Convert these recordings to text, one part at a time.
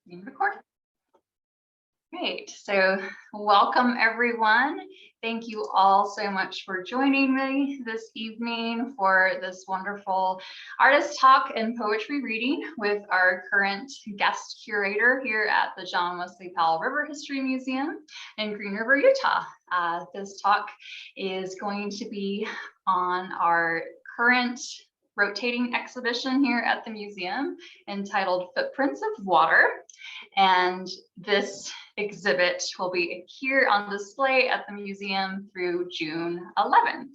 Being recorded. Great, so welcome everyone. Thank you all so much for joining me this evening for this wonderful artist talk and poetry reading with our current guest curator here at the John Wesley Powell River History Museum in Green River, Utah. This talk is going to be on our current rotating exhibition here at the museum entitled Footprints of Water. And this exhibit will be here on display at the museum through June 11th.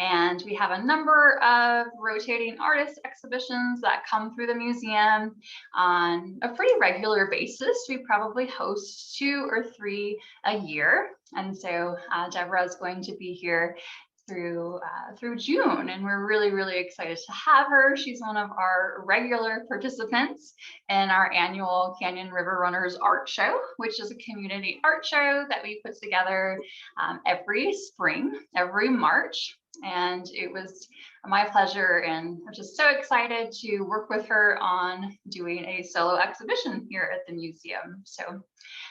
And we have a number of rotating artist exhibitions that come through the museum on a pretty regular basis. We probably host 2 or 3 a year. And so Deborah is going to be here through June, and we're really excited to have her. She's one of our regular participants in our annual Canyon River Runners Art Show, which is a community art show that we put together every spring, every March. And it was my pleasure, and I'm just so excited to work with her on doing a solo exhibition here at the museum. So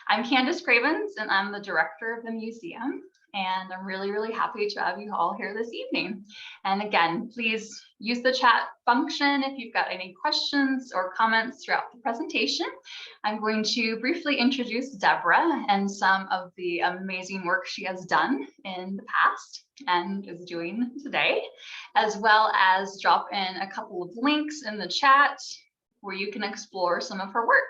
I'm Candace Cravens, and I'm the director of the museum. And I'm really happy to have you all here this evening. And again, please use the chat function if you've got any questions or comments throughout the presentation. I'm going to briefly introduce Deborah and some of the amazing work she has done in the past and is doing today, as well as drop in a couple of links in the chat where you can explore some of her work.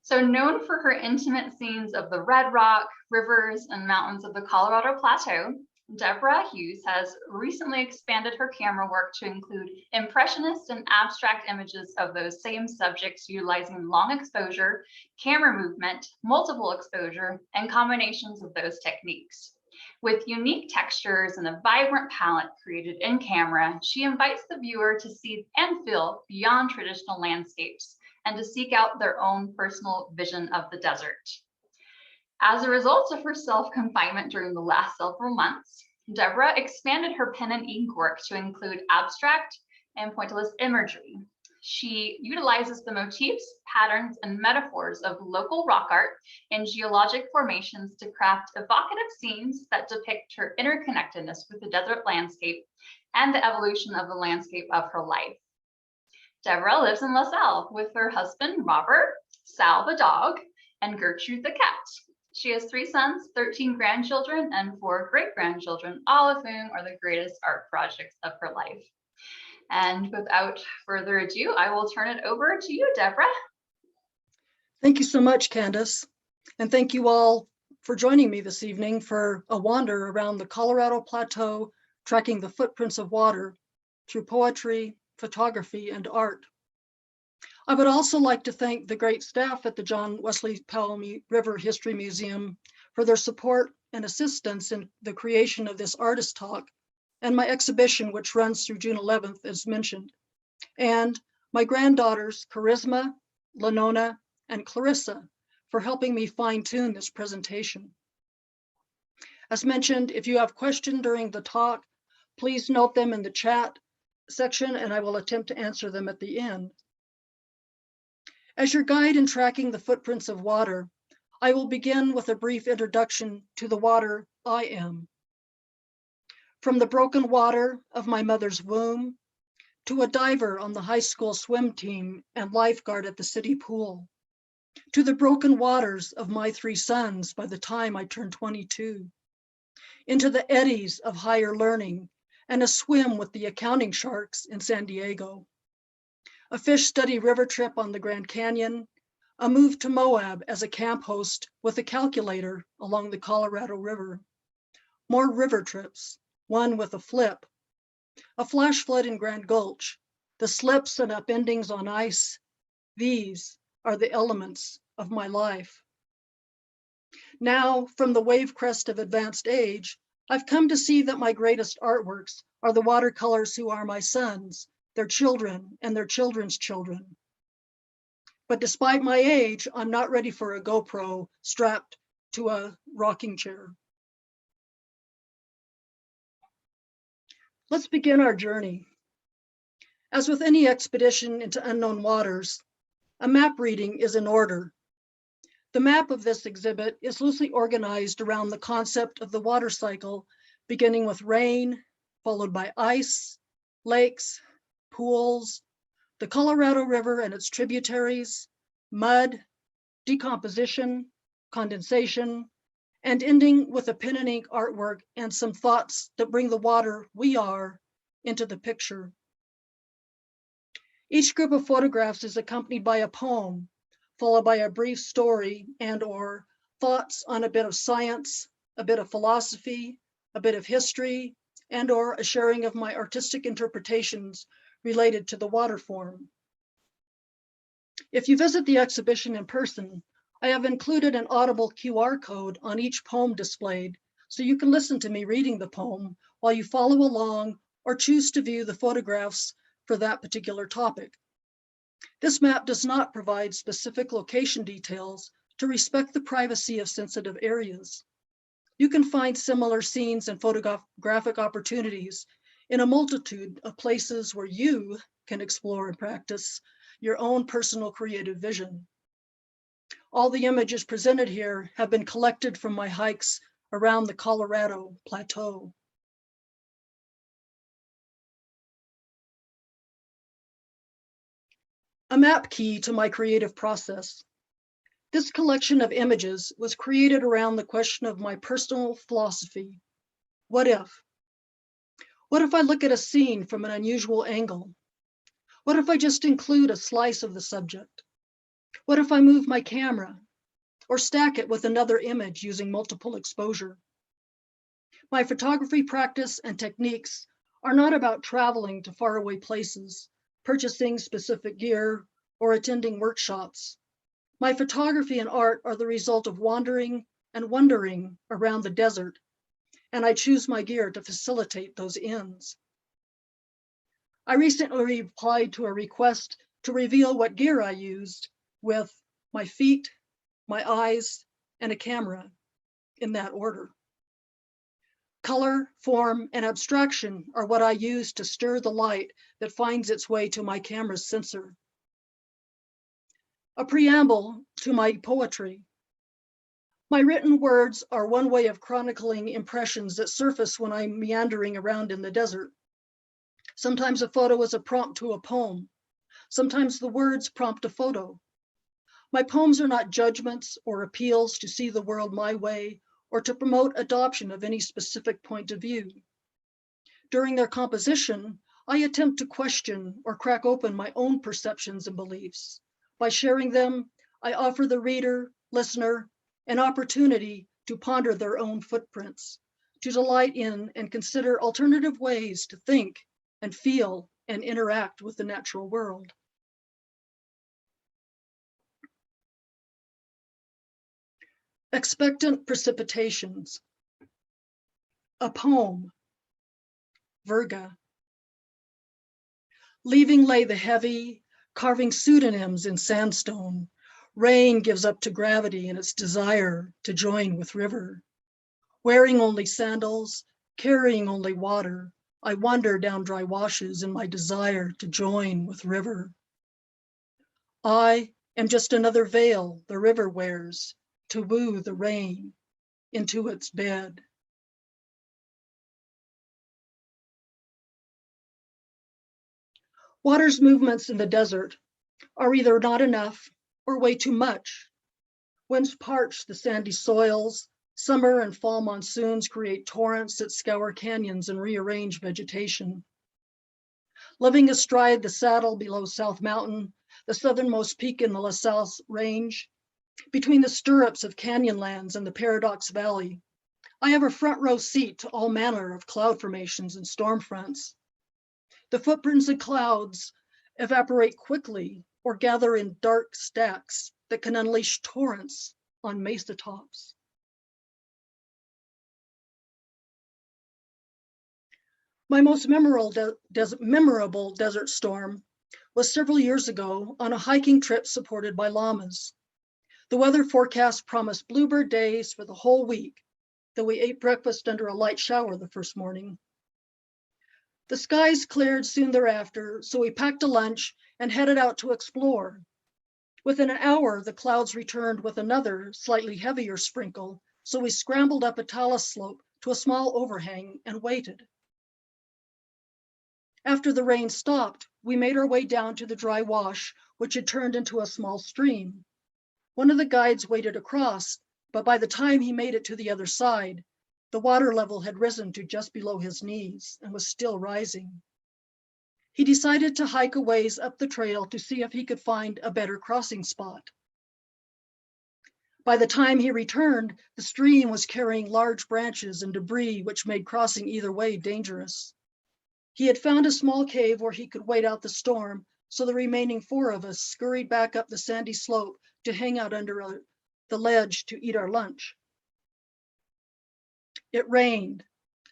So known for her intimate scenes of the Red Rock, rivers, and mountains of the Colorado Plateau, Deborah Hughes has recently expanded her camera work to include impressionist and abstract images of those same subjects, utilizing long exposure, camera movement, multiple exposure, and combinations of those techniques. With unique textures and a vibrant palette created in camera, she invites the viewer to see and feel beyond traditional landscapes, and to seek out their own personal vision of the desert. As a result of her self-confinement during the last several months, Deborah expanded her pen and ink work to include abstract and pointillist imagery. She utilizes the motifs, patterns, and metaphors of local rock art and geologic formations to craft evocative scenes that depict her interconnectedness with the desert landscape and the evolution of the landscape of her life. Deborah lives in LaSalle with her husband, Robert, Sal the dog, and Gertrude the cat. She has 3 sons, 13 grandchildren, and 4 great-grandchildren, all of whom are the greatest art projects of her life. And without further ado, I will turn it over to you, Deborah. Thank you so much, Candace. And thank you all for joining me this evening for a wander around the Colorado Plateau, tracking the footprints of water through poetry, photography, and art. I would also like to thank the great staff at the John Wesley Powell River History Museum for their support and assistance in the creation of this artist talk and my exhibition, which runs through June 11th, as mentioned, and my granddaughters, Charisma, Lenona, and Clarissa, for helping me fine-tune this presentation. As mentioned, if you have questions during the talk, please note them in the chat section, and I will attempt to answer them at the end. As your guide in tracking the footprints of water, I will begin with a brief introduction to the water I am. From the broken water of my mother's womb, to a diver on the high school swim team and lifeguard at the city pool, to the broken waters of my 3 sons by the time I turned 22, into the eddies of higher learning and a swim with the accounting sharks in San Diego, a fish study river trip on the Grand Canyon, a move to Moab as a camp host with a calculator along the Colorado River, more river trips, one with a flip, a flash flood in Grand Gulch, the slips and upendings on ice. These are the elements of my life. Now, from the wave crest of advanced age, I've come to see that my greatest artworks are the watercolors who are my sons, their children, and their children's children. But despite my age, I'm not ready for a GoPro strapped to a rocking chair. Let's begin our journey. As with any expedition into unknown waters, a map reading is in order. The map of this exhibit is loosely organized around the concept of the water cycle, beginning with rain, followed by ice, lakes, pools, the Colorado River and its tributaries, mud, decomposition, condensation, and ending with a pen and ink artwork and some thoughts that bring the water we are into the picture. Each group of photographs is accompanied by a poem, followed by a brief story and/or thoughts on a bit of science, a bit of philosophy, a bit of history, and/or a sharing of my artistic interpretations related to the water form. If you visit the exhibition in person, I have included an audible QR code on each poem displayed, so you can listen to me reading the poem while you follow along or choose to view the photographs for that particular topic. This map does not provide specific location details to respect the privacy of sensitive areas. You can find similar scenes and photographic opportunities in a multitude of places where you can explore and practice your own personal creative vision. All the images presented here have been collected from my hikes around the Colorado Plateau. A map key to my creative process. This collection of images was created around the question of my personal philosophy. What if? What if I look at a scene from an unusual angle? What if I just include a slice of the subject? What if I move my camera or stack it with another image using multiple exposure? My photography practice and techniques are not about traveling to faraway places, purchasing specific gear, or attending workshops. My photography and art are the result of wandering and wondering around the desert, and I choose my gear to facilitate those ends. I recently replied to a request to reveal what gear I used with my feet, my eyes, and a camera, in that order. Color, form, and abstraction are what I use to stir the light that finds its way to my camera's sensor. A preamble to my poetry. My written words are one way of chronicling impressions that surface when I'm meandering around in the desert. Sometimes a photo is a prompt to a poem. Sometimes the words prompt a photo. My poems are not judgments or appeals to see the world my way or to promote adoption of any specific point of view. During their composition, I attempt to question or crack open my own perceptions and beliefs. By sharing them, I offer the reader, listener, an opportunity to ponder their own footprints, to delight in and consider alternative ways to think and feel and interact with the natural world. Expectant precipitations. A poem. Virga. Leaving lay the heavy, carving pseudonyms in sandstone. Rain gives up to gravity in its desire to join with river. Wearing only sandals, carrying only water, I wander down dry washes in my desire to join with river. I am just another veil the river wears to woo the rain into its bed. Water's movements in the desert are either not enough or way too much. Winds parch the sandy soils. Summer and fall monsoons create torrents that scour canyons and rearrange vegetation. Living astride the saddle below South Mountain, the southernmost peak in the La Salle Range, between the stirrups of Canyonlands and the Paradox Valley, I have a front row seat to all manner of cloud formations and storm fronts. The footprints of clouds evaporate quickly or gather in dark stacks that can unleash torrents on mesa tops. My most memorable desert storm was several years ago on a hiking trip supported by llamas. The weather forecast promised bluebird days for the whole week, though we ate breakfast under a light shower the first morning. The skies cleared soon thereafter, so we packed a lunch and headed out to explore. Within an hour, the clouds returned with another, slightly heavier sprinkle, so we scrambled up a talus slope to a small overhang and waited. After the rain stopped, we made our way down to the dry wash, which had turned into a small stream. One of the guides waded across, but by the time he made it to the other side, the water level had risen to just below his knees and was still rising. He decided to hike a ways up the trail to see if he could find a better crossing spot. By the time he returned, the stream was carrying large branches and debris, which made crossing either way dangerous. He had found a small cave where he could wait out the storm, so the remaining 4 of us scurried back up the sandy slope to hang out under the ledge to eat our lunch. It rained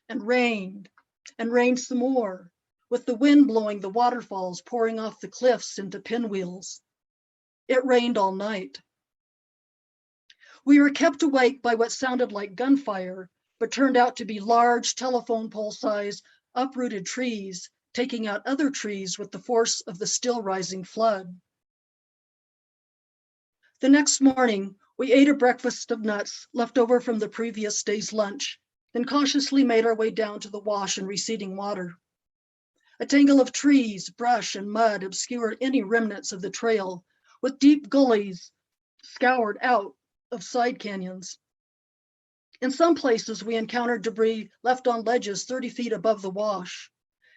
and rained and rained some more, with the wind blowing the waterfalls pouring off the cliffs into pinwheels. It rained all night. We were kept awake by what sounded like gunfire, but turned out to be large telephone pole-size uprooted trees, taking out other trees with the force of the still rising flood. The next morning, we ate a breakfast of nuts left over from the previous day's lunch, then cautiously made our way down to the wash and receding water. A tangle of trees, brush, and mud obscured any remnants of the trail, with deep gullies scoured out of side canyons. In some places, we encountered debris left on ledges 30 feet above the wash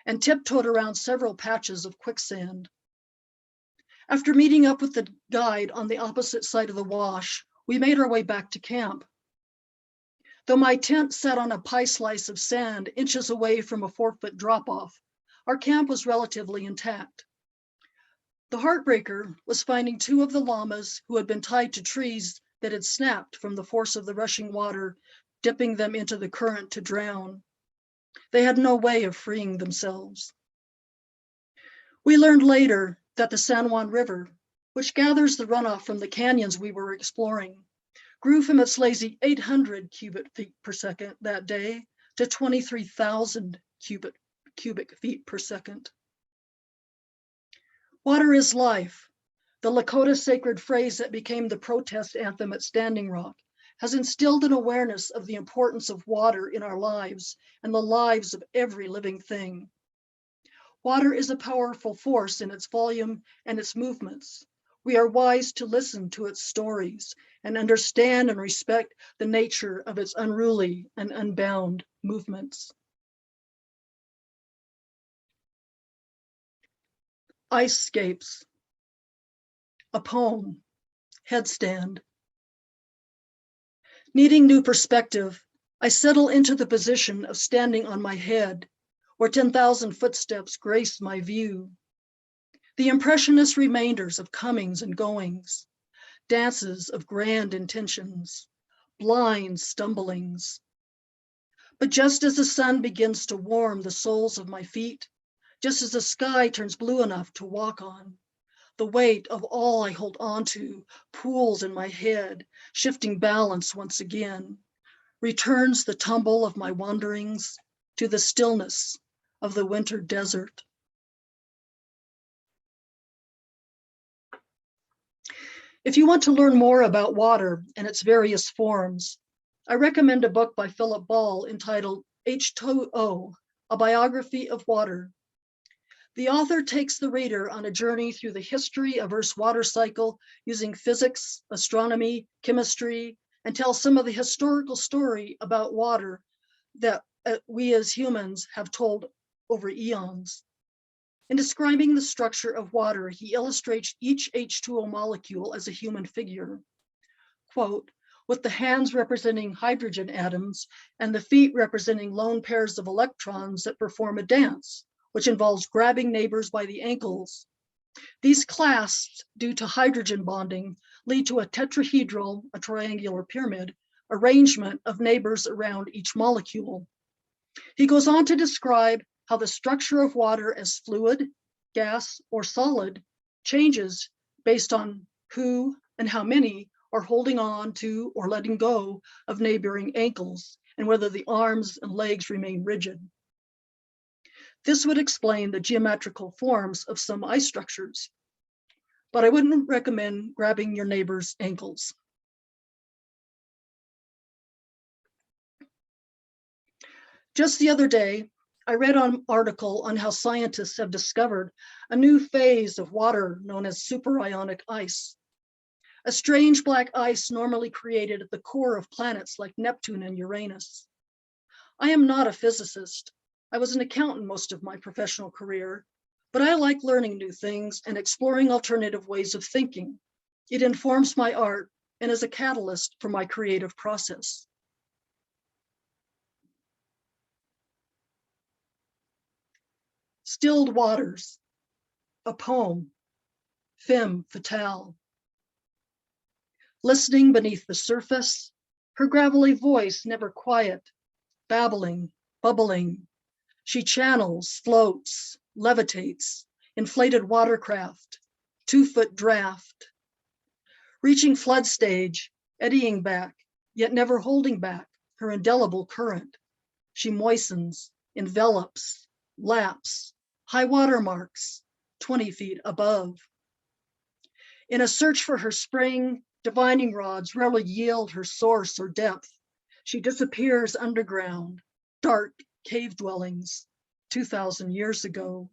and tiptoed around several patches of quicksand. After meeting up with the guide on the opposite side of the wash, we made our way back to camp. Though my tent sat on a pie slice of sand inches away from a 4-foot drop-off, our camp was relatively intact. The heartbreaker was finding 2 of the llamas who had been tied to trees that had snapped from the force of the rushing water, dipping them into the current to drown. They had no way of freeing themselves. We learned later that the San Juan River, which gathers the runoff from the canyons we were exploring, grew from its lazy 800 cubic feet per second that day to 23,000 cubic feet per second. Water is life. The Lakota sacred phrase that became the protest anthem at Standing Rock has instilled an awareness of the importance of water in our lives and the lives of every living thing. Water is a powerful force in its volume and its movements. We are wise to listen to its stories and understand and respect the nature of its unruly and unbound movements. Icescapes. A poem, headstand. Needing new perspective, I settle into the position of standing on my head, where 10,000 footsteps grace my view. The impressionist remainders of comings and goings, dances of grand intentions, blind stumblings. But just as the sun begins to warm the soles of my feet, just as the sky turns blue enough to walk on, the weight of all I hold on to pools in my head, shifting balance once again, returns the tumble of my wanderings to the stillness of the winter desert. If you want to learn more about water and its various forms, I recommend a book by Philip Ball entitled H2O, A Biography of Water. The author takes the reader on a journey through the history of Earth's water cycle using physics, astronomy, chemistry, and tells some of the historical story about water that we as humans have told over eons. In describing the structure of water, he illustrates each H2O molecule as a human figure. Quote, with the hands representing hydrogen atoms and the feet representing lone pairs of electrons that perform a dance, which involves grabbing neighbors by the ankles. These clasps, due to hydrogen bonding, lead to a tetrahedral, a triangular pyramid, arrangement of neighbors around each molecule. He goes on to describe how the structure of water as fluid, gas, or solid changes based on who and how many are holding on to or letting go of neighboring ankles, and whether the arms and legs remain rigid. This would explain the geometrical forms of some ice structures, but I wouldn't recommend grabbing your neighbor's ankles. Just the other day, I read an article on how scientists have discovered a new phase of water known as superionic ice, a strange black ice normally created at the core of planets like Neptune and Uranus. I am not a physicist. I was an accountant most of my professional career, but I like learning new things and exploring alternative ways of thinking. It informs my art and is a catalyst for my creative process. Stilled Waters, a poem, femme fatale. Listening beneath the surface, her gravelly voice never quiet, babbling, bubbling. She channels, floats, levitates, inflated watercraft, 2-foot draft. Reaching flood stage, eddying back, yet never holding back her indelible current. She moistens, envelops, laps, high water marks, 20 feet above. In a search for her spring, divining rods rarely yield her source or depth. She disappears underground, dark cave dwellings, 2,000 years ago.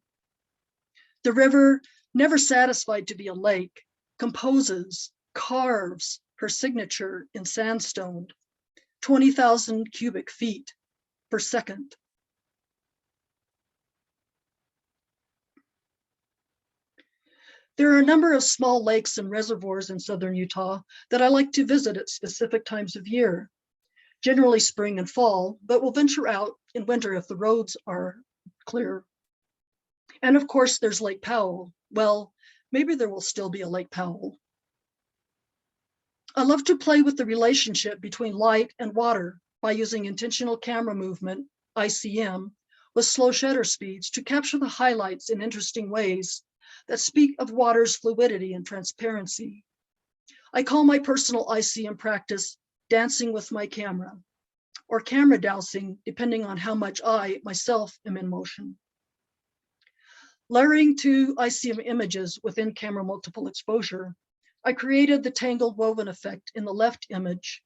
The river, never satisfied to be a lake, composes, carves her signature in sandstone, 20,000 cubic feet per second. There are a number of small lakes and reservoirs in southern Utah that I like to visit at specific times of year, generally spring and fall, but will venture out in winter if the roads are clear. And of course, there's Lake Powell. Well, maybe there will still be a Lake Powell. I love to play with the relationship between light and water by using intentional camera movement, ICM, with slow shutter speeds to capture the highlights in interesting ways that speak of water's fluidity and transparency. I call my personal ICM practice dancing with my camera, or camera dowsing, depending on how much I myself am in motion. Layering two ICM images within camera multiple exposure, I created the tangled woven effect in the left image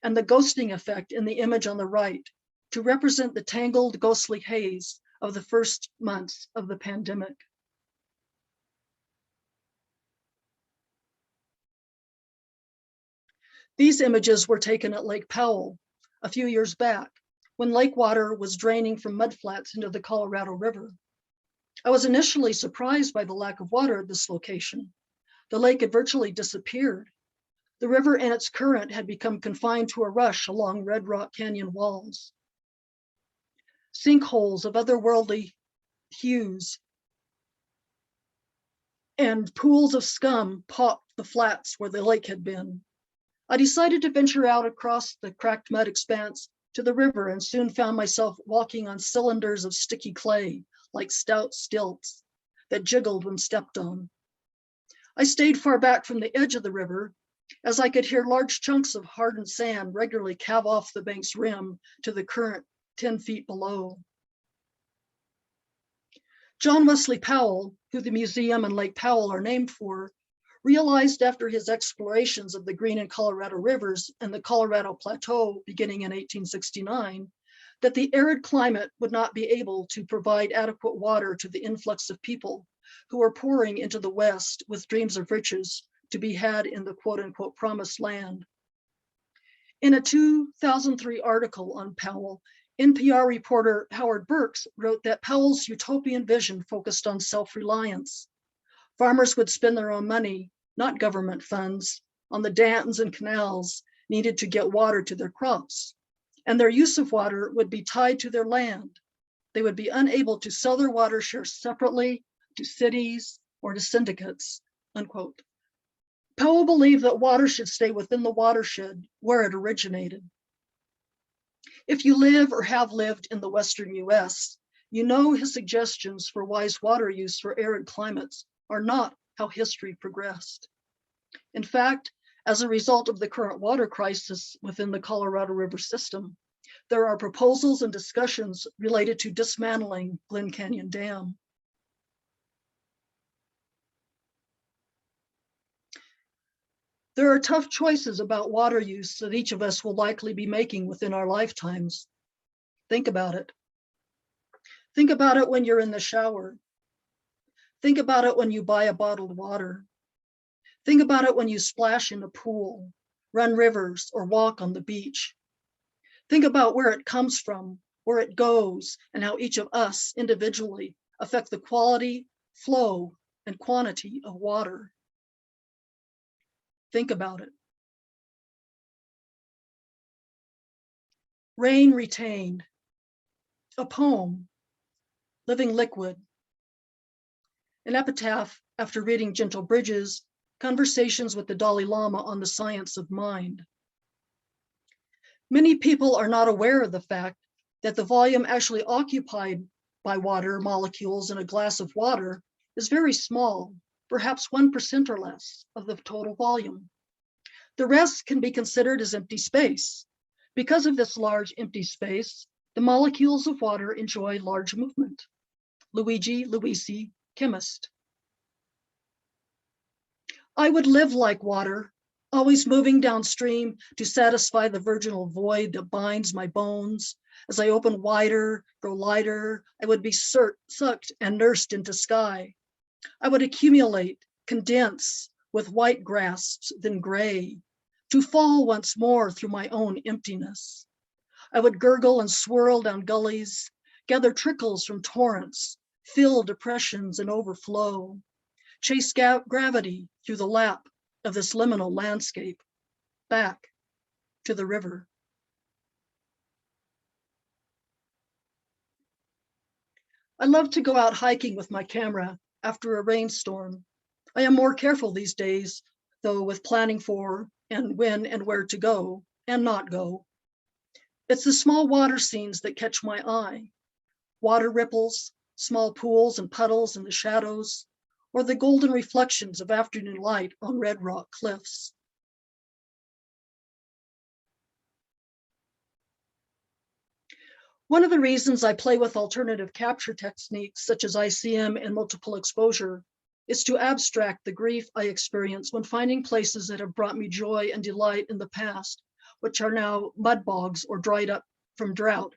and the ghosting effect in the image on the right to represent the tangled ghostly haze of the first months of the pandemic. These images were taken at Lake Powell a few years back when lake water was draining from mudflats into the Colorado River. I was initially surprised by the lack of water at this location. The lake had virtually disappeared. The river and its current had become confined to a rush along Red Rock Canyon walls. Sinkholes of otherworldly hues and pools of scum pocked the flats where the lake had been. I decided to venture out across the cracked mud expanse to the river and soon found myself walking on cylinders of sticky clay, like stout stilts that jiggled when stepped on. I stayed far back from the edge of the river as I could hear large chunks of hardened sand regularly calve off the bank's rim to the current 10 feet below. John Wesley Powell, who the museum and Lake Powell are named for, realized after his explorations of the Green and Colorado rivers and the Colorado Plateau beginning in 1869, that the arid climate would not be able to provide adequate water to the influx of people who were pouring into the West with dreams of riches to be had in the quote unquote promised land. In a 2003 article on Powell, NPR reporter Howard Burks wrote that Powell's utopian vision focused on self-reliance. Farmers would spend their own money, not government funds, on the dams and canals needed to get water to their crops, and their use of water would be tied to their land. They would be unable to sell their water shares separately to cities or to syndicates, unquote. Powell believed that water should stay within the watershed where it originated. If you live or have lived in the Western US, you know his suggestions for wise water use for arid climates are not how history progressed. In fact, as a result of the current water crisis within the Colorado River system, There are proposals and discussions related to dismantling Glen Canyon Dam. There are tough choices about water use that each of us will likely be making within our lifetimes. Think about it. Think about it when you're in the shower. Think about it when you buy a bottled water. Think about it when you splash in a pool, run rivers, or walk on the beach. Think about where it comes from, where it goes, and how each of us individually affect the quality, flow, and quantity of water. Think about it. Rain retained. A poem. Living liquid. An epitaph after reading Gentle Bridges, Conversations with the Dalai Lama on the Science of Mind. Many people are not aware of the fact that the volume actually occupied by water molecules in a glass of water is very small, perhaps 1% or less of the total volume. The rest can be considered as empty space. Because of this large empty space, the molecules of water enjoy large movement. Luigi Luisi, chemist. I would live like water, always moving downstream to satisfy the virginal void that binds my bones. As I open wider, grow lighter, I would be sucked and nursed into sky. I would accumulate, condense with white grasps, then gray, to fall once more through my own emptiness. I would gurgle and swirl down gullies, gather trickles from torrents, fill depressions and overflow, chase gravity through the lap of this liminal landscape, back to the river. I love to go out hiking with my camera after a rainstorm. I am more careful these days, though, with planning for and when and where to go and not go. It's the small water scenes that catch my eye. Water ripples, small pools and puddles in the shadows, or the golden reflections of afternoon light on red rock cliffs. One of the reasons I play with alternative capture techniques such as ICM and multiple exposure is to abstract the grief I experience when finding places that have brought me joy and delight in the past, which are now mud bogs or dried up from drought,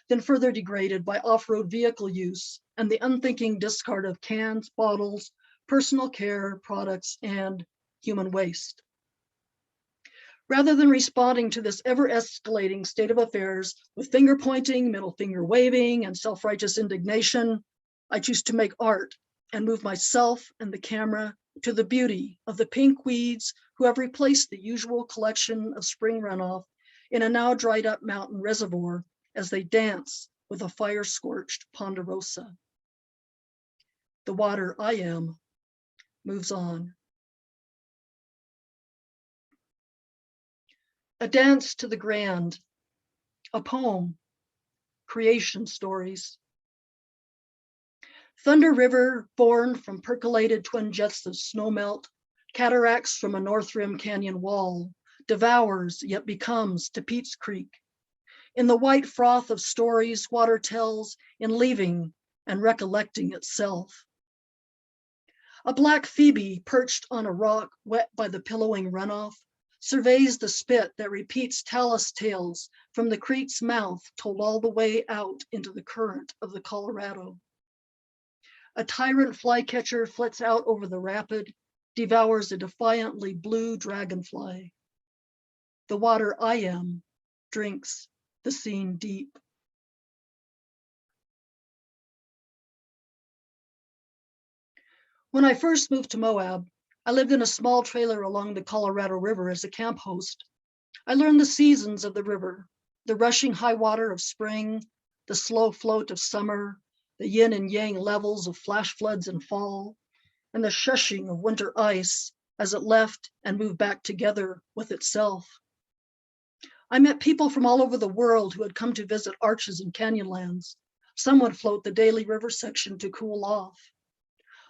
then further degraded by off-road vehicle use and the unthinking discard of cans, bottles, personal care products, and human waste. Rather than responding to this ever-escalating state of affairs with finger pointing, middle finger waving, and self-righteous indignation, I choose to make art and move myself and the camera to the beauty of the pink weeds who have replaced the usual collection of spring runoff in a now dried up mountain reservoir as they dance with a fire-scorched ponderosa. The water I am moves on. A dance to the grand, a poem, creation stories. Thunder River, born from percolated twin jets of snowmelt, cataracts from a North Rim Canyon wall, devours yet becomes to Pete's Creek. In the white froth of stories, water tells in leaving and recollecting itself. A black phoebe perched on a rock wet by the pillowing runoff surveys the spit that repeats talus tales from the creek's mouth told all the way out into the current of the Colorado. A tyrant flycatcher flits out over the rapid, devours a defiantly blue dragonfly. The water I am drinks the scene deep. When I first moved to Moab, I lived in a small trailer along the Colorado River as a camp host. I learned the seasons of the river, the rushing high water of spring, the slow float of summer, the yin and yang levels of flash floods in fall, and the shushing of winter ice as it left and moved back together with itself. I met people from all over the world who had come to visit arches and canyonlands. Some would float the daily river section to cool off.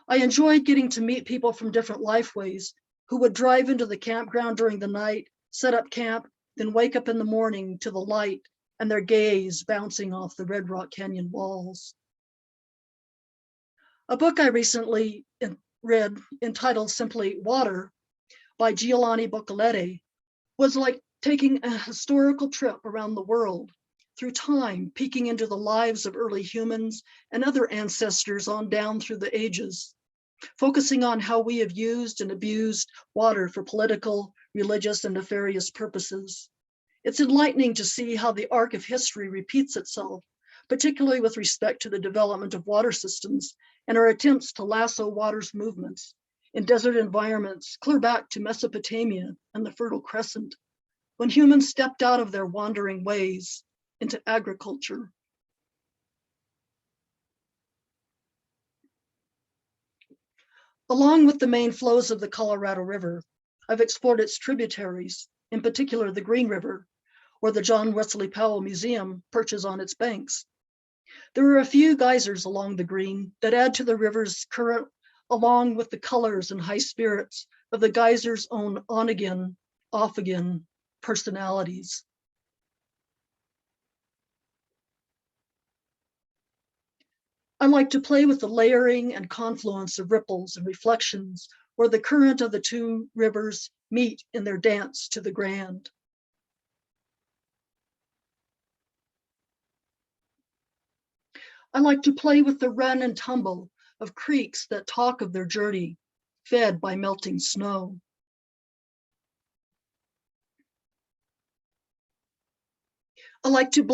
I enjoyed getting to meet people from different lifeways who would drive into the campground during the night, set up camp, then wake up in the morning to the light and their gaze bouncing off the Red Rock Canyon walls. A book I recently read entitled simply Water by Giovanni Boccaletti was like taking a historical trip around the world through time, peeking into the lives of early humans and other ancestors on down through the ages, focusing on how we have used and abused water for political, religious, and nefarious purposes. It's enlightening to see how the arc of history repeats itself, particularly with respect to the development of water systems and our attempts to lasso water's movements in desert environments clear back to Mesopotamia and the Fertile Crescent, when humans stepped out of their wandering ways into agriculture. Along with the main flows of the Colorado River, I've explored its tributaries, in particular the Green River, where the John Wesley Powell Museum perches on its banks. There are a few geysers along the Green that add to the river's current, along with the colors and high spirits of the geyser's own on-again, off-again personalities. I like to play with the layering and confluence of ripples and reflections where the current of the two rivers meet in their dance to the grand. I like to play with the run and tumble of creeks that talk of their journey, fed by melting snow. I like to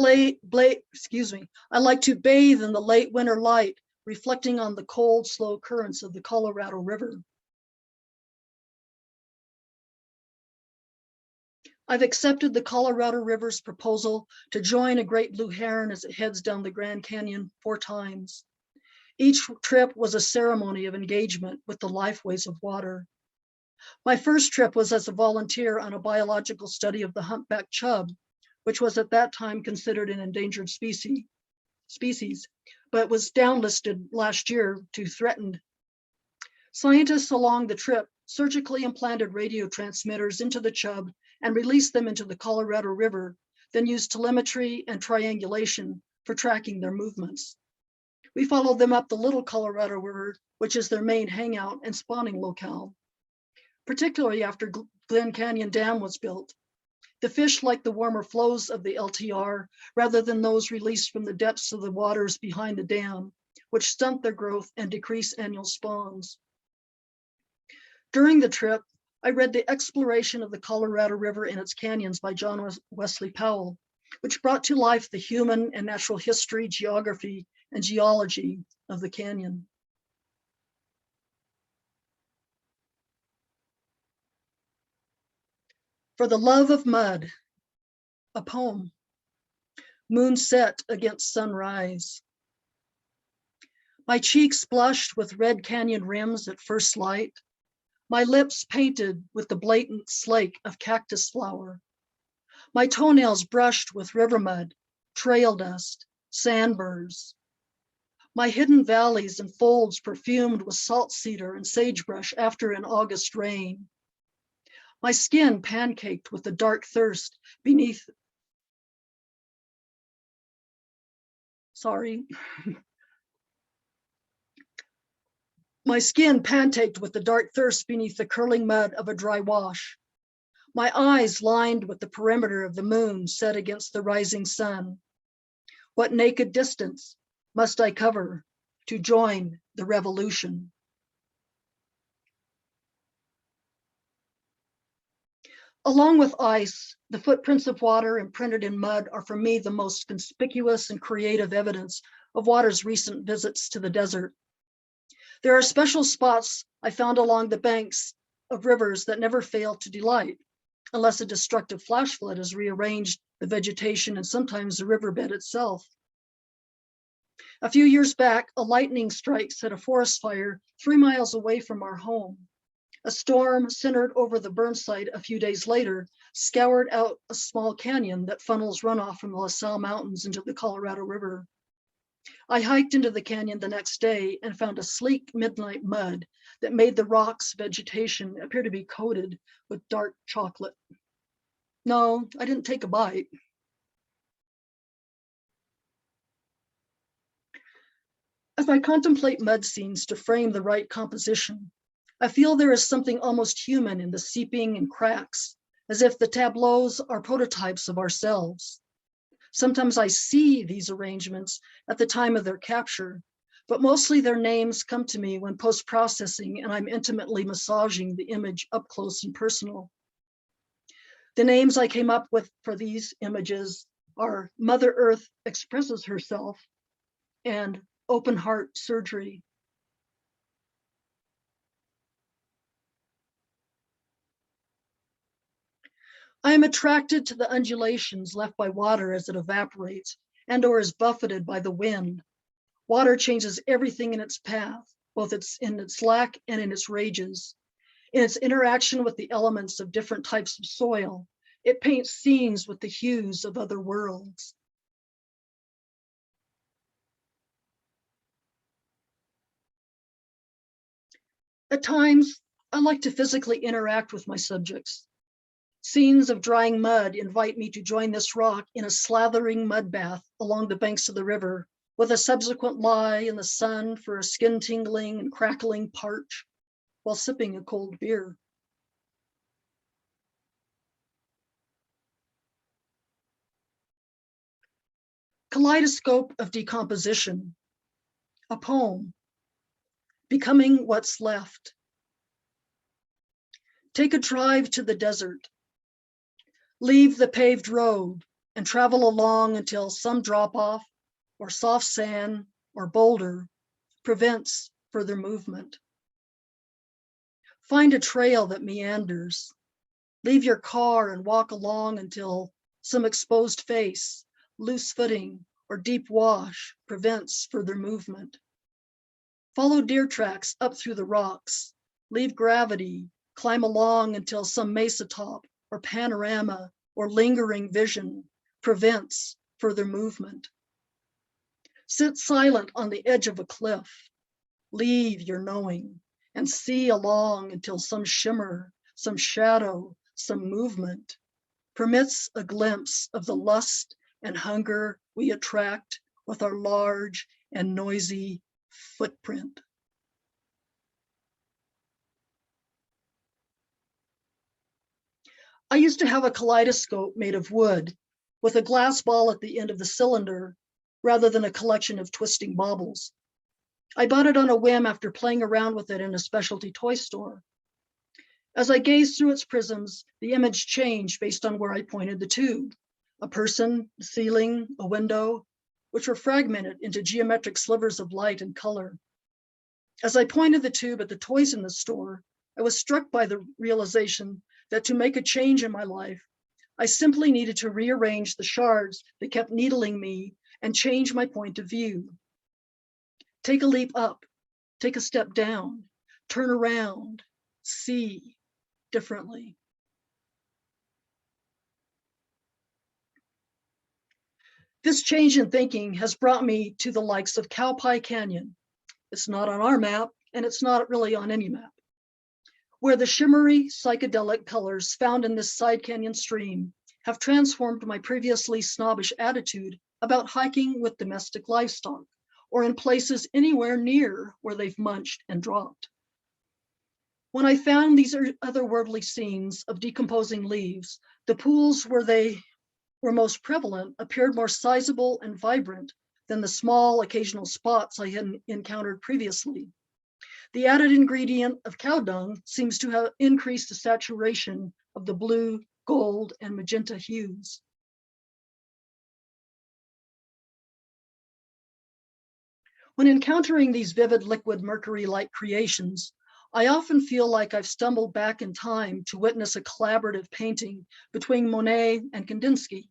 I like to bathe in the late winter light, reflecting on the cold, slow currents of the Colorado River. I've accepted the Colorado River's proposal to join a great blue heron as it heads down the Grand Canyon 4 times. Each trip was a ceremony of engagement with the lifeways of water. My first trip was as a volunteer on a biological study of the humpback chub, which was at that time considered an endangered species, but was downlisted last year to threatened. Scientists along the trip surgically implanted radio transmitters into the chub and released them into the Colorado River, then used telemetry and triangulation for tracking their movements. We followed them up the Little Colorado River, which is their main hangout and spawning locale, particularly after Glen Canyon Dam was built. The fish like the warmer flows of the LTR rather than those released from the depths of the waters behind the dam, which stunt their growth and decrease annual spawns. During the trip, I read The Exploration of the Colorado River and Its Canyons by John Wesley Powell, which brought to life the human and natural history, geography, and geology of the canyon. For the Love of Mud, a poem. Moon set against sunrise. My cheeks blushed with red canyon rims at first light, my lips painted with the blatant slake of cactus flower, my toenails brushed with river mud, trail dust, sandburrs, my hidden valleys and folds perfumed with salt cedar and sagebrush after an August rain, my skin pancaked with the dark thirst beneath, my skin pancaked with the dark thirst beneath the curling mud of a dry wash, my eyes lined with the perimeter of the moon set against the rising sun. What naked distance must I cover to join the revolution? Along with ice, the footprints of water imprinted in mud are for me the most conspicuous and creative evidence of water's recent visits to the desert. There are special spots I found along the banks of rivers that never fail to delight, unless a destructive flash flood has rearranged the vegetation and sometimes the riverbed itself. A few years back, a lightning strike set a forest fire 3 miles away from our home. A storm centered over the burn site a few days later scoured out a small canyon that funnels runoff from the La Salle Mountains into the Colorado River. I hiked into the canyon the next day and found a sleek midnight mud that made the rock's vegetation appear to be coated with dark chocolate. No, I didn't take a bite. As I contemplate mud scenes to frame the right composition, I feel there is something almost human in the seeping and cracks, as if the tableaus are prototypes of ourselves. Sometimes I see these arrangements at the time of their capture, but mostly their names come to me when post-processing and I'm intimately massaging the image up close and personal. The names I came up with for these images are Mother Earth Expresses Herself and Open Heart Surgery. I am attracted to the undulations left by water as it evaporates and or is buffeted by the wind. Water changes everything in its path, both in its lack and in its rages. In its interaction with the elements of different types of soil, it paints scenes with the hues of other worlds. At times, I like to physically interact with my subjects. Scenes of drying mud invite me to join this rock in a slathering mud bath along the banks of the river, with a subsequent lie in the sun for a skin tingling and crackling parch while sipping a cold beer. Kaleidoscope of decomposition, a poem, becoming what's left. Take a drive to the desert. Leave the paved road and travel along until some drop off or soft sand or boulder prevents further movement. Find a trail that meanders. Leave your car and walk along until some exposed face, loose footing, or deep wash prevents further movement. Follow deer tracks up through the rocks. Leave gravity, climb along until some mesa top or panorama or lingering vision prevents further movement. Sit silent on the edge of a cliff. Leave your knowing and see along until some shimmer, some shadow, some movement permits a glimpse of the lust and hunger we attract with our large and noisy footprint. I used to have a kaleidoscope made of wood with a glass ball at the end of the cylinder rather than a collection of twisting baubles. I bought it on a whim after playing around with it in a specialty toy store. As I gazed through its prisms, the image changed based on where I pointed the tube. A person, a ceiling, a window, which were fragmented into geometric slivers of light and color. As I pointed the tube at the toys in the store, I was struck by the realization that to make a change in my life, I simply needed to rearrange the shards that kept needling me and change my point of view. Take a leap up, take a step down, turn around, see differently. This change in thinking has brought me to the likes of Cowpie Canyon. It's not on our map, and it's not really on any map, where the shimmery psychedelic colors found in this side canyon stream have transformed my previously snobbish attitude about hiking with domestic livestock, or in places anywhere near where they've munched and dropped. When I found these otherworldly scenes of decomposing leaves, the pools where they were most prevalent appeared more sizable and vibrant than the small occasional spots I had encountered previously. The added ingredient of cow dung seems to have increased the saturation of the blue, gold, and magenta hues. When encountering these vivid liquid mercury-like creations, I often feel like I've stumbled back in time to witness a collaborative painting between Monet and Kandinsky,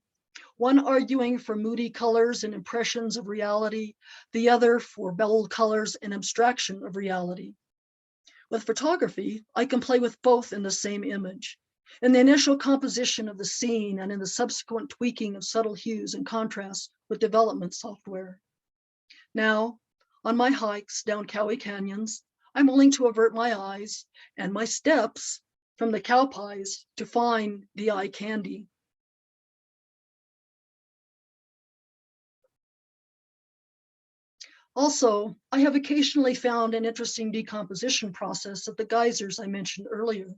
one arguing for moody colors and impressions of reality, the other for bold colors and abstraction of reality. With photography, I can play with both in the same image, in the initial composition of the scene and in the subsequent tweaking of subtle hues and contrasts with development software. Now, on my hikes down Cowie Canyons, I'm willing to avert my eyes and my steps from the cow pies to find the eye candy. Also, I have occasionally found an interesting decomposition process at the geysers I mentioned earlier.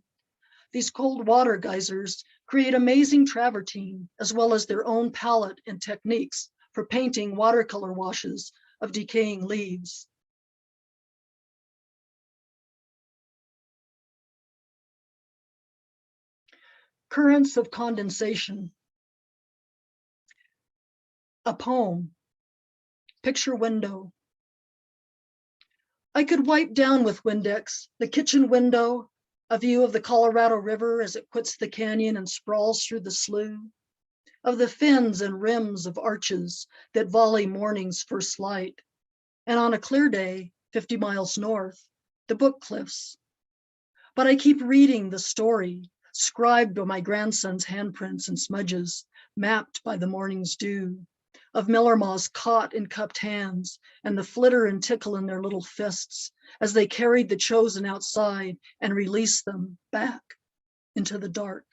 These cold water geysers create amazing travertine, as well as their own palette and techniques for painting watercolor washes of decaying leaves. Currents of condensation. A poem. Picture window. I could wipe down with Windex the kitchen window, a view of the Colorado River as it quits the canyon and sprawls through the slough, of the fins and rims of arches that volley morning's first light, and on a clear day, 50 miles north, the Book Cliffs. But I keep reading the story, scribed by my grandson's handprints and smudges, mapped by the morning's dew, of miller moths caught in cupped hands and the flitter and tickle in their little fists as they carried the chosen outside and released them back into the dark.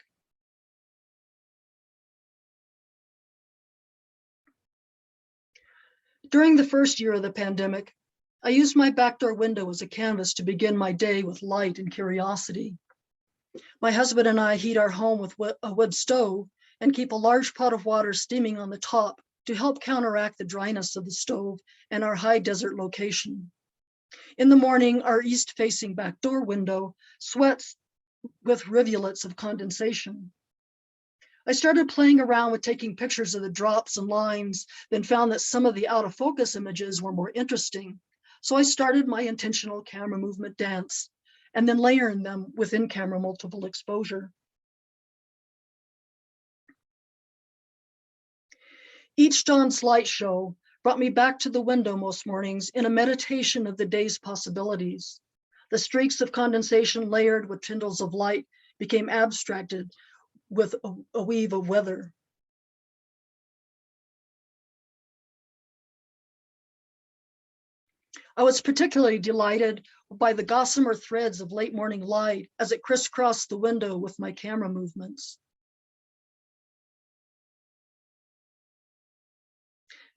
During the first year of the pandemic, I used my backdoor window as a canvas to begin my day with light and curiosity. My husband and I heat our home with a wood stove and keep a large pot of water steaming on the top to help counteract the dryness of the stove and our high desert location. In the morning, our east-facing backdoor window sweats with rivulets of condensation. I started playing around with taking pictures of the drops and lines, then found that some of the out of focus images were more interesting. So I started my intentional camera movement dance and then layering them with in-camera multiple exposure. Each dawn's light show brought me back to the window most mornings in a meditation of the day's possibilities. The streaks of condensation layered with tendrils of light became abstracted with a weave of weather. I was particularly delighted by the gossamer threads of late morning light as it crisscrossed the window with my camera movements.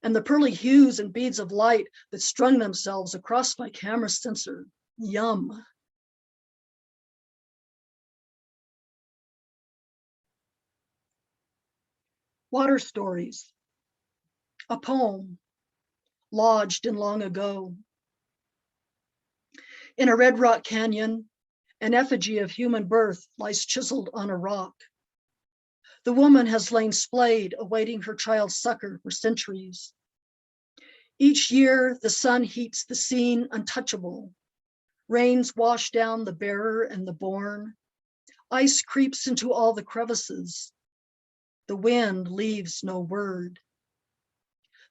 And the pearly hues and beads of light that strung themselves across my camera sensor. Yum. Water stories. A poem, lodged in long ago. In a red rock canyon, an effigy of human birth lies chiseled on a rock. The woman has lain splayed, awaiting her child's succor for centuries. Each year, the sun heats the scene untouchable. Rains wash down the bearer and the born. Ice creeps into all the crevices. The wind leaves no word.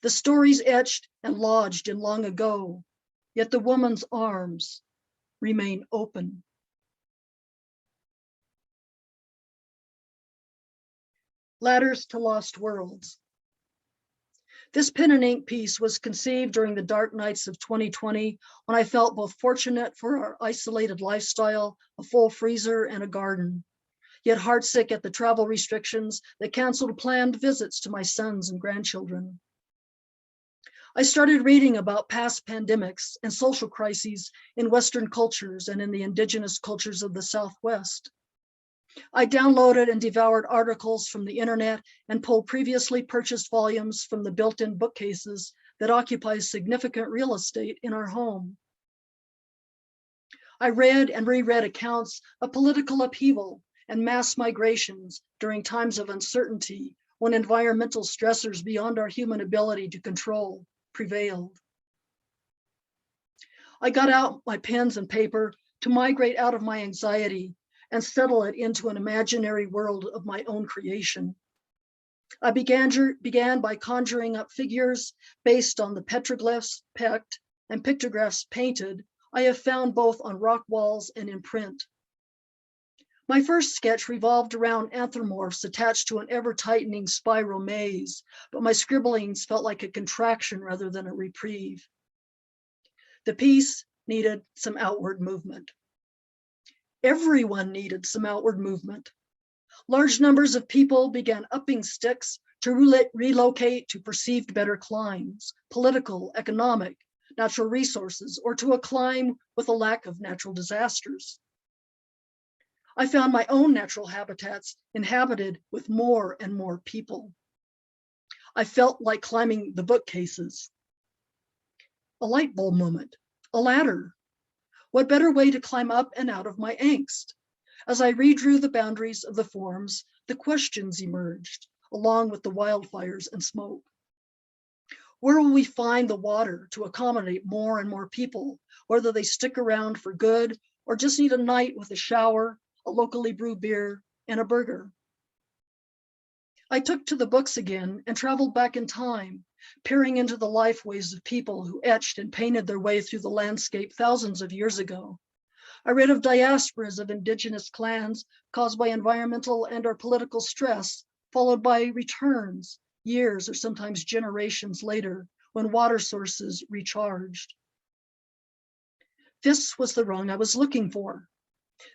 The story's etched and lodged in long ago, yet the woman's arms remain open. Ladders to Lost Worlds. This pen and ink piece was conceived during the dark nights of 2020 when I felt both fortunate for our isolated lifestyle, a full freezer and a garden, yet heartsick at the travel restrictions that canceled planned visits to my sons and grandchildren. I started reading about past pandemics and social crises in Western cultures and in the indigenous cultures of the Southwest. I downloaded and devoured articles from the internet and pulled previously purchased volumes from the built-in bookcases that occupy significant real estate in our home. I read and reread accounts of political upheaval and mass migrations during times of uncertainty when environmental stressors beyond our human ability to control prevailed. I got out my pens and paper to migrate out of my anxiety and settle it into an imaginary world of my own creation. I began by conjuring up figures based on the petroglyphs, pecked, and pictographs painted I have found both on rock walls and in print. My first sketch revolved around anthropomorphs attached to an ever-tightening spiral maze, but my scribblings felt like a contraction rather than a reprieve. The piece needed some outward movement. Everyone needed some outward movement. Large numbers of people began upping sticks to relocate to perceived better climes, political, economic, natural resources, or to a clime with a lack of natural disasters. I found my own natural habitats inhabited with more and more people. I felt like climbing the bookcases. A light bulb moment, a ladder. What better way to climb up and out of my angst? As I redrew the boundaries of the forms, the questions emerged, along with the wildfires and smoke. Where will we find the water to accommodate more and more people, whether they stick around for good or just need a night with a shower, a locally brewed beer, and a burger? I took to the books again and traveled back in time, peering into the lifeways of people who etched and painted their way through the landscape thousands of years ago. I read of diasporas of indigenous clans caused by environmental and or political stress, followed by returns years or sometimes generations later when water sources recharged. This was the rung I was looking for.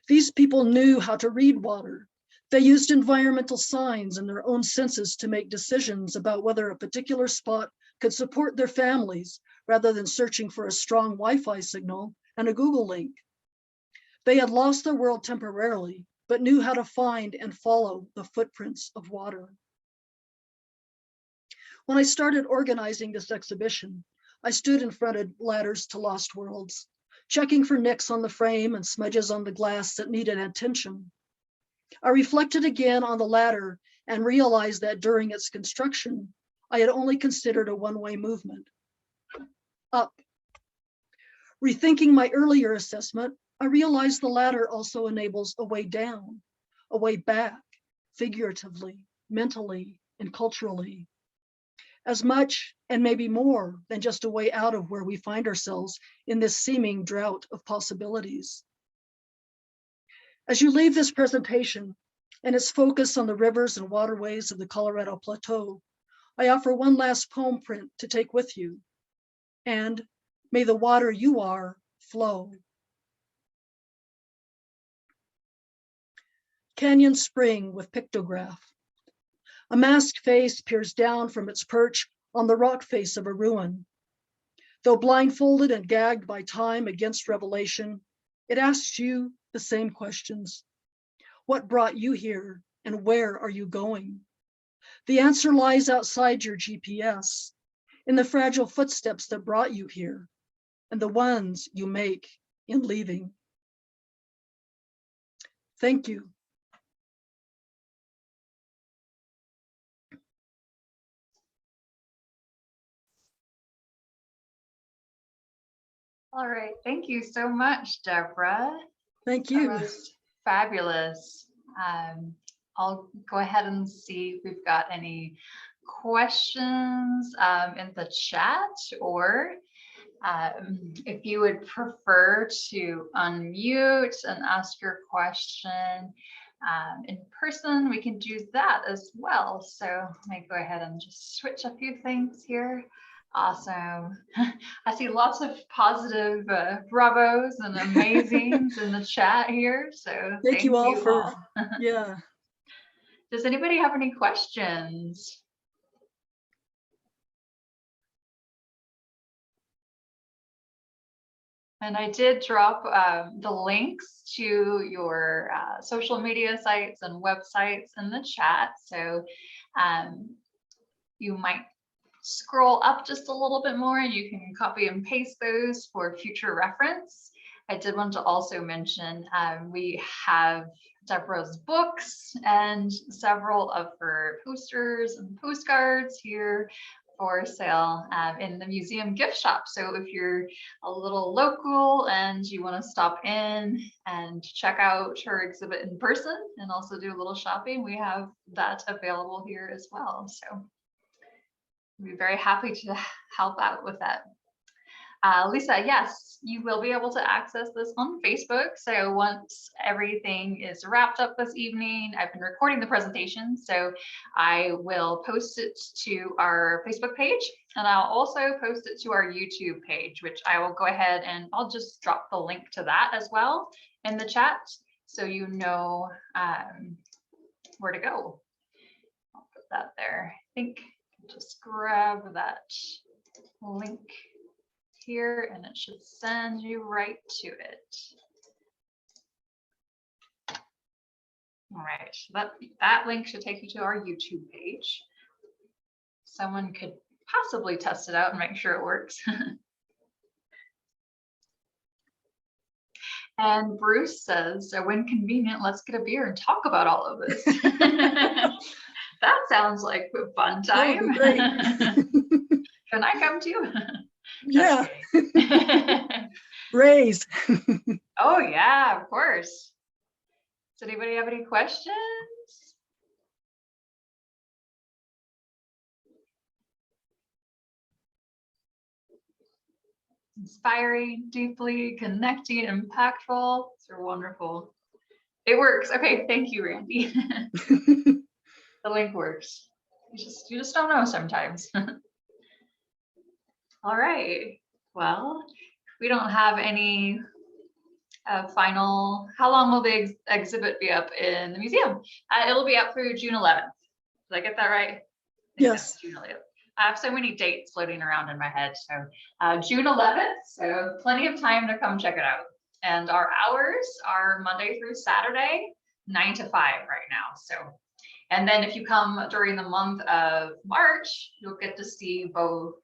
These people knew how to read water. They used environmental signs and their own senses to make decisions about whether a particular spot could support their families rather than searching for a strong Wi-Fi signal and a Google link. They had lost their world temporarily, but knew how to find and follow the footprints of water. When I started organizing this exhibition, I stood in front of ladders to lost worlds, checking for nicks on the frame and smudges on the glass that needed attention. I reflected again on the ladder and realized that during its construction, I had only considered a one-way movement, up. Rethinking my earlier assessment, I realized the ladder also enables a way down, a way back, figuratively, mentally, and culturally. As much and maybe more than just a way out of where we find ourselves in this seeming drought of possibilities. As you leave this presentation and its focus on the rivers and waterways of the Colorado Plateau, I offer one last poem print to take with you. And may the water you are flow. Canyon Spring with pictograph. A masked face peers down from its perch on the rock face of a ruin. Though blindfolded and gagged by time against revelation, it asks you the same questions. What brought you here and where are you going? The answer lies outside your GPS, in the fragile footsteps that brought you here and the ones you make in leaving. Thank you. All right, thank you so much, Deborah. Thank you. That was fabulous. I'll go ahead and see if we've got any questions in the chat, or if you would prefer to unmute and ask your question in person, we can do that as well. So let me go ahead and just switch a few things here. Awesome. I see lots of positive bravos and amazings in the chat here. So thank you all for, yeah. Does anybody have any questions? And I did drop the links to your social media sites and websites in the chat. So you might scroll up just a little bit more and you can copy and paste those for future reference. I did want to also mention we have Deborah's books and several of her posters and postcards here for sale in the museum gift shop. So if you're a little local and you want to stop in and check out her exhibit in person and also do a little shopping, we have that available here as well. So we'd be very happy to help out with that. Lisa, yes, you will be able to access this on Facebook. So once everything is wrapped up this evening, I've been recording the presentation, so I will post it to our Facebook page, and I'll also post it to our YouTube page, which I will go ahead and I'll just drop the link to that as well in the chat, so you know where to go. I'll put that there. I think just grab that link here, and it should send you right to it. All right, that link should take you to our YouTube page. Someone could possibly test it out and make sure it works. And Bruce says, so when convenient, let's get a beer and talk about all of this. That sounds like a fun time. Great. Can I come too? Yeah. Raise. Oh yeah, of course. Does anybody have any questions? Inspiring, deeply connecting, impactful. They're wonderful. It works. Okay, thank you, Randy. The link works. You just don't know sometimes. All right. Well, we don't have any final. How long will the exhibit be up in the museum? It'll be up through June 11th. Did I get that right? Yes. June 11th. I have so many dates floating around in my head. So June 11th, so plenty of time to come check it out. And our hours are Monday through Saturday, 9 to 5 right now. So, and then if you come during the month of March, you'll get to see both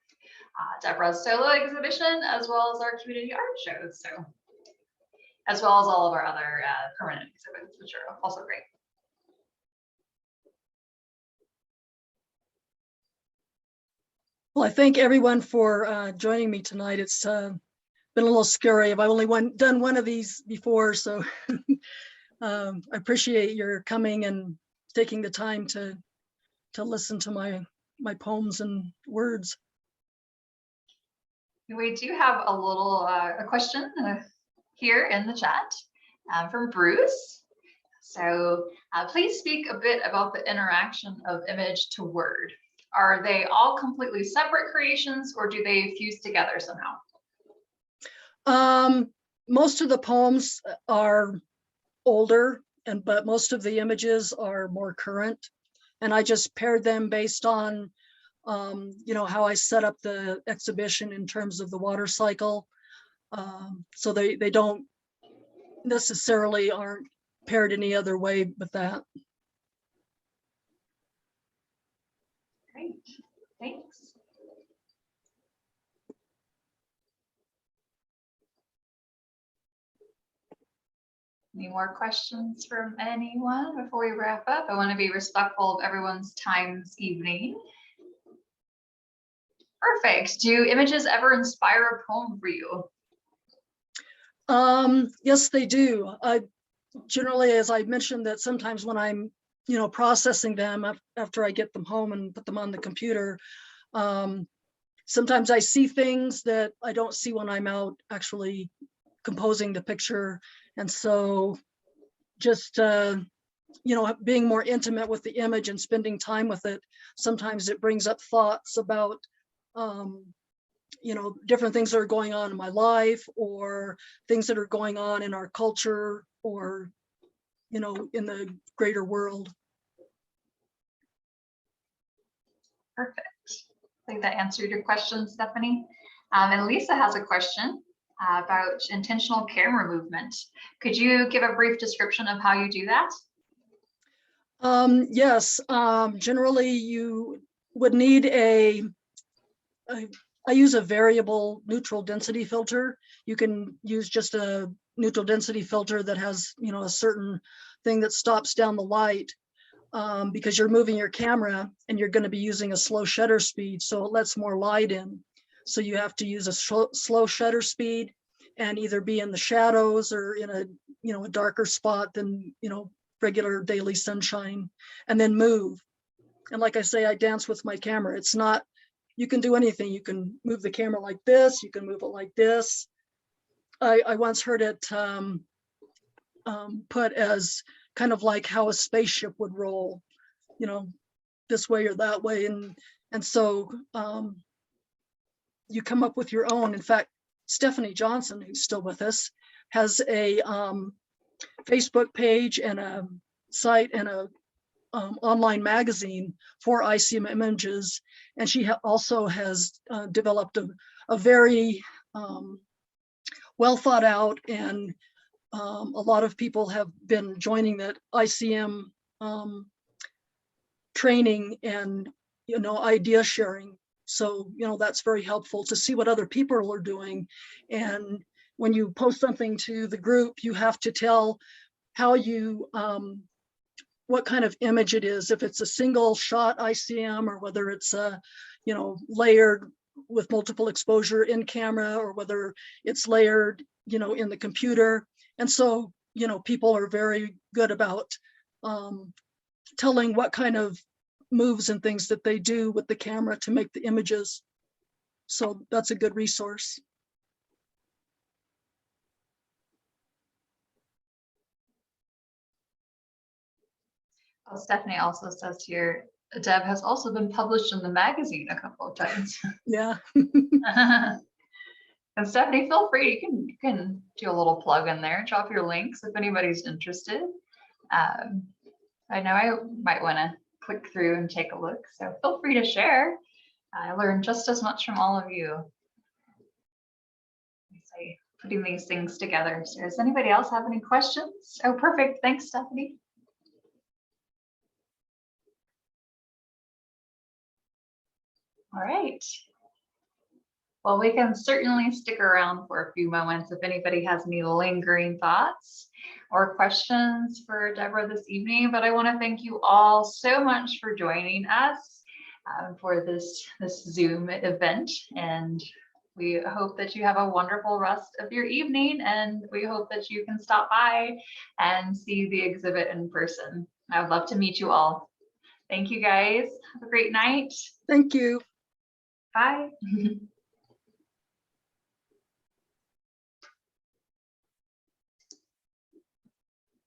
Deborah's solo exhibition as well as our community art shows. So, as well as all of our other permanent exhibits, which are also great. Well, I thank everyone for joining me tonight. It's been a little scary. I've only done one of these before, so I appreciate your coming and taking the time to listen to my poems and words. We do have a little a question here in the chat from Bruce. So please speak a bit about the interaction of image to word. Are they all completely separate creations, or do they fuse together somehow? Most of the poems are older, but most of the images are more current. And I just paired them based on, how I set up the exhibition in terms of the water cycle. So they don't necessarily aren't paired any other way but that. Great, thanks. Any more questions from anyone before we wrap up? I want to be respectful of everyone's time this evening. Perfect. Do images ever inspire a poem for you? Yes, they do. Generally, as I mentioned, that sometimes when I'm, processing them after I get them home and put them on the computer, sometimes I see things that I don't see when I'm out actually composing the picture. And so just, being more intimate with the image and spending time with it, sometimes it brings up thoughts about, different things that are going on in my life, or things that are going on in our culture, or, in the greater world. Perfect. I think that answered your question, Stephanie. And Lisa has a question about intentional camera movement. Could you give a brief description of how you do that? Yes, generally you would need I use a variable neutral density filter. You can use just a neutral density filter that has, a certain thing that stops down the light, because you're moving your camera and you're going to be using a slow shutter speed, so it lets more light in. So you have to use a slow shutter speed and either be in the shadows or in a darker spot than, regular daily sunshine, and then move. And like I say, I dance with my camera. It's not, you can do anything. You can move the camera like this, you can move it like this. I once heard it put as kind of like how a spaceship would roll, this way or that way. And so you come up with your own. In fact, Stephanie Johnson, who's still with us, has a Facebook page and a site and a online magazine for ICM images. And she also has developed a very well thought out, and a lot of people have been joining that ICM training and, idea sharing. So, that's very helpful to see what other people are doing. And when you post something to the group, you have to tell how you, what kind of image it is, if it's a single shot ICM or whether it's a, layered with multiple exposure in camera, or whether it's layered, in the computer. And so, people are very good about telling what kind of moves and things that they do with the camera to make the images. So that's a good resource. Well, Stephanie also says here, Deb has also been published in the magazine a couple of times. Yeah. And Stephanie, feel free, you can do a little plug in there, drop your links if anybody's interested. I know I might want to click through and take a look, so feel free to share. I learned just as much from all of you. Putting these things together. So does anybody else have any questions? Oh, perfect. Thanks, Stephanie. All right. Well, we can certainly stick around for a few moments if anybody has any lingering thoughts or questions for Deborah this evening. But I want to thank you all so much for joining us for this Zoom event. And we hope that you have a wonderful rest of your evening. And we hope that you can stop by and see the exhibit in person. I would love to meet you all. Thank you, guys. Have a great night. Thank you. Bye.